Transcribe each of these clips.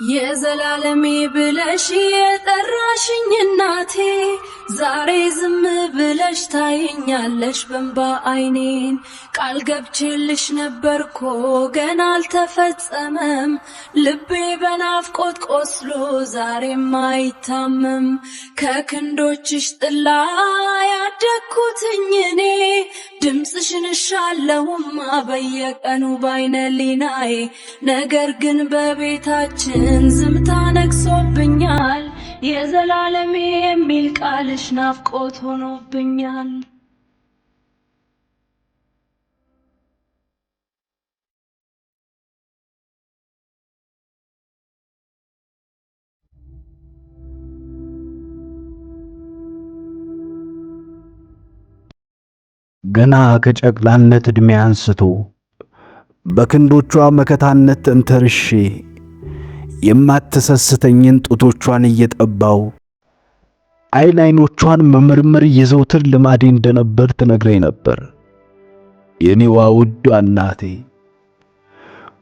የዘላለሜ ብለሽ የጠራሽኝ እናቴ ዛሬ ዝም ብለሽ ታይኛለሽ በእንባ አይኔን። ቃል ገብቼልሽ ነበርኮ ገና አልተፈጸመም። ልቤ በናፍቆት ቆስሎ ዛሬም አይታመም። ከክንዶችሽ ጥላ ያደግኩትኝ እኔ ድምፅሽን እሻለሁማ በየቀኑ ባይነ ሊናዬ። ነገር ግን በቤታችን ዝምታ ነግሶብኛል። የዘላለሜ የሚል ቃልሽ ናፍቆት ሆኖብኛል። ገና ከጨቅላነት ዕድሜ አንስቶ በክንዶቿ መከታነት ተንተርሼ የማትሰስተኝን ጡቶቿን እየጠባው አይኖቿን መመርመር የዘውትር ልማዴ እንደነበር ትነግረኝ ነበር። የኔዋ ውዷ እናቴ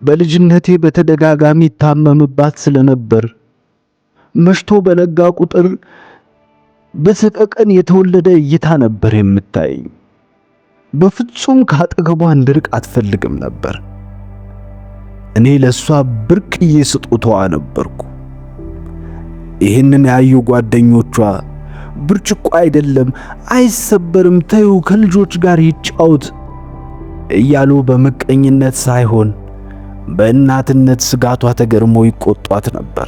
በልጅነቴ በተደጋጋሚ ታመምባት ስለነበር መሽቶ በነጋ ቁጥር በሰቀቀን የተወለደ እይታ ነበር የምታየኝ። በፍጹም ካጠገቧ እንድርቅ አትፈልግም ነበር። እኔ ለሷ ብርቅዬ ስጦታዋ ነበርኩ። ይህንን ያዩ ጓደኞቿ ብርጭቆ አይደለም አይሰበርም፣ ተዩ ከልጆች ጋር ይጫወት እያሉ በምቀኝነት ሳይሆን በእናትነት ስጋቷ ተገርሞ ይቆጧት ነበር።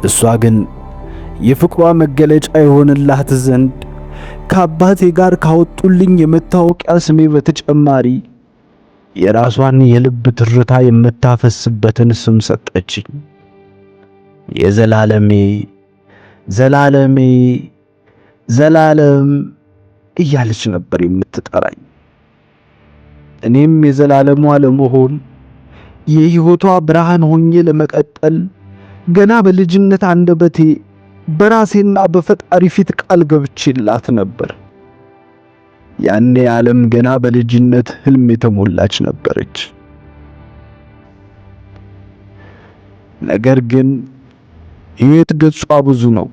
እሷ ግን የፍቅሯ መገለጫ ይሆንላት ዘንድ ከአባቴ ጋር ካወጡልኝ የመታወቂያ ስሜ በተጨማሪ የራሷን የልብ ትርታ የምታፈስበትን ስም ሰጠችኝ። የዘላለሜ ዘላለሜ ዘላለም እያለች ነበር የምትጠራኝ። እኔም የዘላለሟ ለመሆን የሕይወቷ ብርሃን ሆኜ ለመቀጠል ገና በልጅነት አንደበቴ በራሴና በፈጣሪ ፊት ቃል ገብቼላት ነበር። ያኔ ዓለም ገና በልጅነት ህልም የተሞላች ነበረች። ነገር ግን ሕይወት ገጿ ብዙ ነው።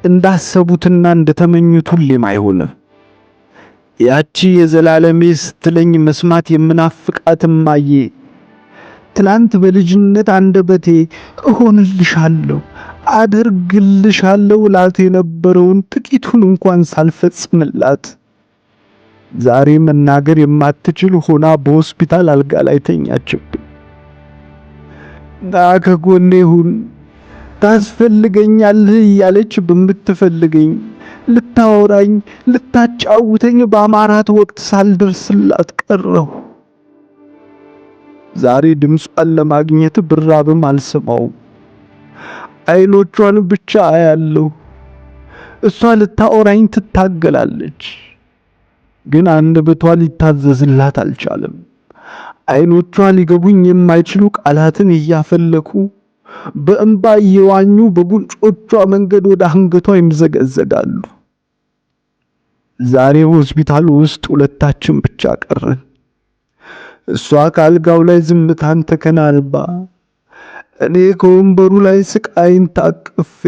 እንዳሰቡትና እንደተመኙት ሁሌም አይሆንም። ያቺ የዘላለሜ ስትለኝ መስማት የምናፍቃት እማዬ ትላንት በልጅነት አንደበቴ እሆንልሻለሁ አደርግልሻለሁ ላት የነበረውን ጥቂቱን እንኳን ሳልፈጽምላት ዛሬ መናገር የማትችል ሆና በሆስፒታል አልጋ ላይ ተኛችብኝ። ከጎኔ ሁን ታስፈልገኛለህ እያለች በምትፈልገኝ ልታወራኝ ልታጫውተኝ በአማራት ወቅት ሳልደርስላት ቀረሁ። ዛሬ ድምጿን ለማግኘት ብራብም አልሰማውም። አይኖቿን ብቻ አያለሁ። እሷ ልታወራኝ ትታገላለች፣ ግን አንደበቷ ሊታዘዝላት አልቻለም። አይኖቿ ሊገቡኝ የማይችሉ ቃላትን እያፈለኩ በእንባ እየዋኙ በጉንጮቿ መንገድ ወደ አንገቷ ይምዘገዘጋሉ። ዛሬ ሆስፒታል ውስጥ ሁለታችን ብቻ ቀረን። እሷ ከአልጋው ላይ ዝምታን ተከናንባ፣ እኔ ከወንበሩ ላይ ስቃይን ታቅፌ።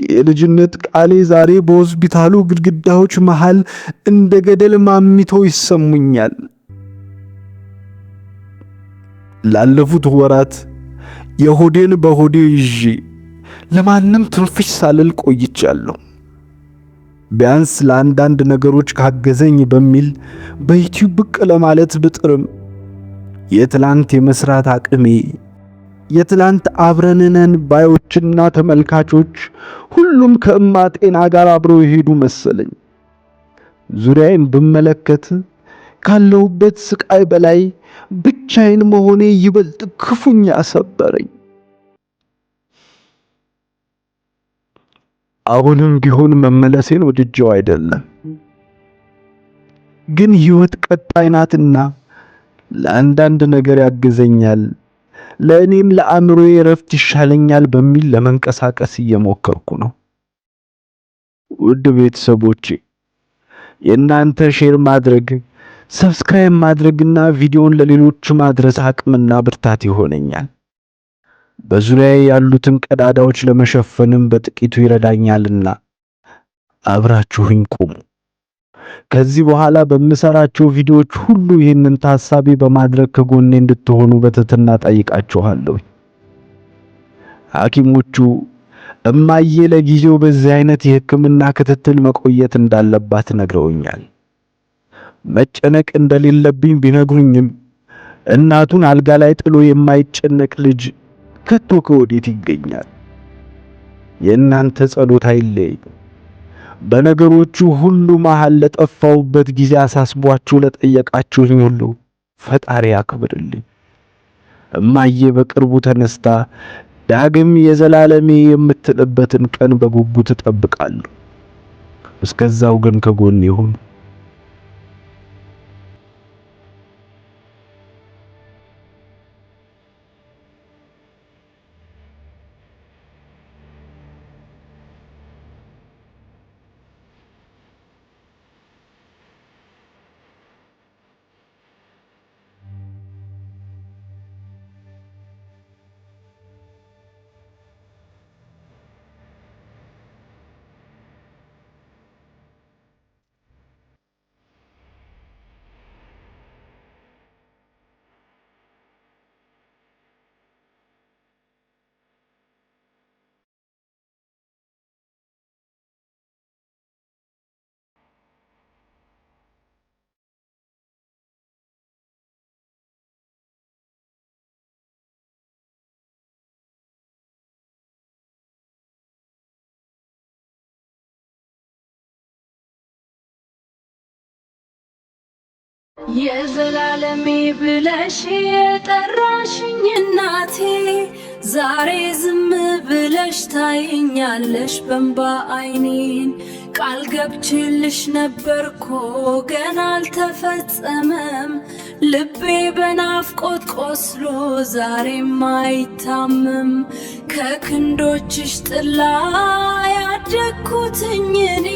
የልጅነት ቃሌ ዛሬ በሆስፒታሉ ግድግዳዎች መሃል እንደ ገደል ማሚቶ ይሰሙኛል። ላለፉት ወራት የሆዴን በሆዴ ይዤ ለማንም ትንፍሽ ሳልል ቆይቻለሁ። ቢያንስ ለአንዳንድ ነገሮች ካገዘኝ በሚል በዩቲዩብ ብቅ ለማለት ብጥርም የትላንት የመስራት አቅሜ የትላንት አብረንነን ባዮችና ተመልካቾች ሁሉም ከእማ ጤና ጋር አብረው የሄዱ መሰለኝ። ዙሪያዬን ብመለከት ካለሁበት ስቃይ በላይ ብቻዬን መሆኔ ይበልጥ ክፉኛ ሰበረኝ። አሁንም ቢሆን መመለሴን ወድጄው አይደለም፣ ግን ሕይወት ቀጣይ ናትና ለአንዳንድ ነገር ያግዘኛል፣ ለእኔም ለአእምሮዬ ረፍት ይሻለኛል በሚል ለመንቀሳቀስ እየሞከርኩ ነው። ውድ ቤተሰቦቼ የእናንተ ሼር ማድረግ፣ ሰብስክራይብ ማድረግና ቪዲዮን ለሌሎች ማድረስ አቅምና ብርታት ይሆነኛል። በዙሪያዬ ያሉትን ቀዳዳዎች ለመሸፈንም በጥቂቱ ይረዳኛልና አብራችሁኝ ቁሙ። ከዚህ በኋላ በምሰራቸው ቪዲዮዎች ሁሉ ይህንን ታሳቢ በማድረግ ከጎኔ እንድትሆኑ በትህትና ጠይቃችኋለሁ። ሐኪሞቹ እማዬ ለጊዜው በዚህ አይነት የሕክምና ክትትል መቆየት እንዳለባት ነግረውኛል። መጨነቅ እንደሌለብኝ ቢነግሩኝም እናቱን አልጋ ላይ ጥሎ የማይጨነቅ ልጅ ከቶ ከወዴት ይገኛል? የእናንተ ጸሎት አይለይ። በነገሮቹ ሁሉ መሃል ለጠፋውበት ጊዜ አሳስቧችሁ ለጠየቃችሁኝ ሁሉ ፈጣሪ ያክብርልኝ። እማዬ በቅርቡ ተነስታ ዳግም የዘላለሜ የምትልበትን ቀን በጉጉት እጠብቃለሁ። እስከዛው ግን ከጎኔ ሁኑ። የዘላለሜ ብለሽ የጠራሽኝ እናቴ ዛሬ ዝም ብለሽ ታይኛለሽ በእንባ አይኔን። ቃል ገብቼልሽ ነበርኮ ገና አልተፈጸመም። ልቤ በናፍቆት ቆስሎ ዛሬም አይታመም። ከክንዶችሽ ጥላ ያደግኩትኝ እኔ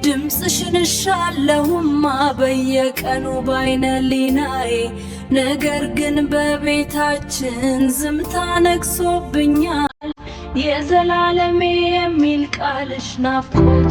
ድምፅሽን እሻለሁማ በየቀኑ ባይነ ሊናዬ። ነገር ግን በቤታችን ዝምታ ነግሶብኛል። የዘላለሜ የሚል ቃልሽ ናፍቆት